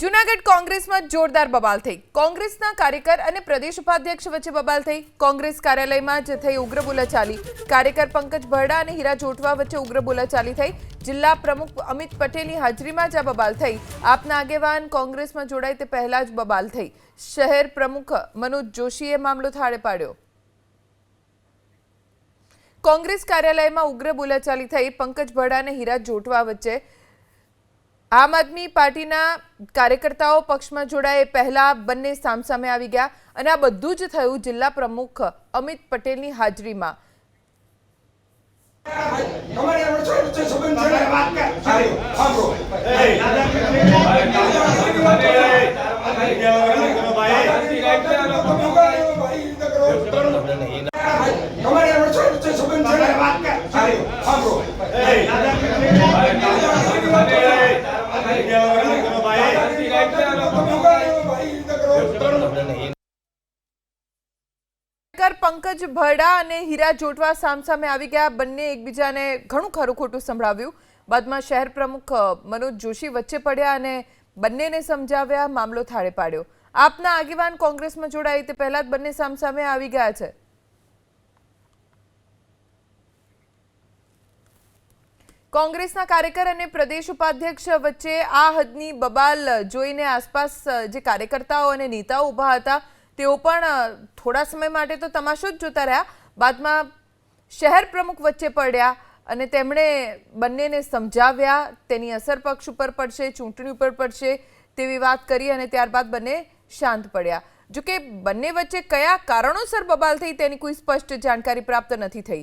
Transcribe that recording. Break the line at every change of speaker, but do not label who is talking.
જૂનાગઢ કોંગ્રેસમાં જોરદાર બબાલ થઈ। કોંગ્રેસના કાર્યકર અને પ્રદેશ ઉપાધ્યક્ષ વચ્ચે બબાલ થઈ। કોંગ્રેસ કાર્યાલયમાં જ થઈ ઉગ્ર બોલાચાલી। કાર્યકર પંકજ ભરડા અને હીરા જોટવા વચ્ચે ઉગ્ર બોલાચાલી થઈ। જિલ્લા પ્રમુખ અમિત પટેલની હાજરીમાં જ આ બબાલ થઈ। આપના આગેવાન કોંગ્રેસમાં જોડાય તે પહેલા જ બબાલ થઈ। શહેર પ્રમુખ મનોજ જોશીએ મામલો થાળે પાડ્યો। કોંગ્રેસ કાર્યાલયમાં ઉગ્ર બોલાચાલી થઈ। પંકજ ભરડા અને હીરા જોટવા વચ્ચે આમ આદમી પાર્ટીના કાર્યકર્તાઓ પક્ષમાં જોડાય પહેલા બંને સામસામે આવી ગયા અને આ બધું જ થયું જિલ્લા પ્રમુખ અમિત પટેલની હાજરીમાં। પંકજ ભરડા અને હીરા જોટવા સામસામે આવી ગયા। બંને એકબીજાને ઘણું ખરું ખોટું સંભળાવ્યું। બાદમાં શહેર પ્રમુખ મનોજ જોશી વચ્ચે પડ્યા અને બંનેને સમજાવ્યા, મામલો થાળે પાડ્યો। આપના આગેવાન કોંગ્રેસમાં જોડાય તે પહેલા જ બંને સામસામે આવી ગયા છે। કોંગ્રેસના કાર્યકર અને પ્રદેશ ઉપાધ્યક્ષ વચ્ચે આ હદની બબાલ જોઈને આસપાસ જે કાર્યકર્તાઓ અને નેતાઓ ઊભા હતા તેઓ પણ થોડા સમય માટે તો તમાશો જ જોતા રહ્યા। બાદમાં શહેર પ્રમુખ વચ્ચે પડ્યા અને તેમણે બંનેને સમજાવ્યા, તેની અસર પક્ષ ઉપર પડશે, ચૂંટણી ઉપર પડશે તેવી વાત કરી અને ત્યારબાદ બંને શાંત પડ્યા। જો કે બંને વચ્ચે કયા કારણોસર બબાલ થઈ તેની કોઈ સ્પષ્ટ જાણકારી પ્રાપ્ત નથી થઈ।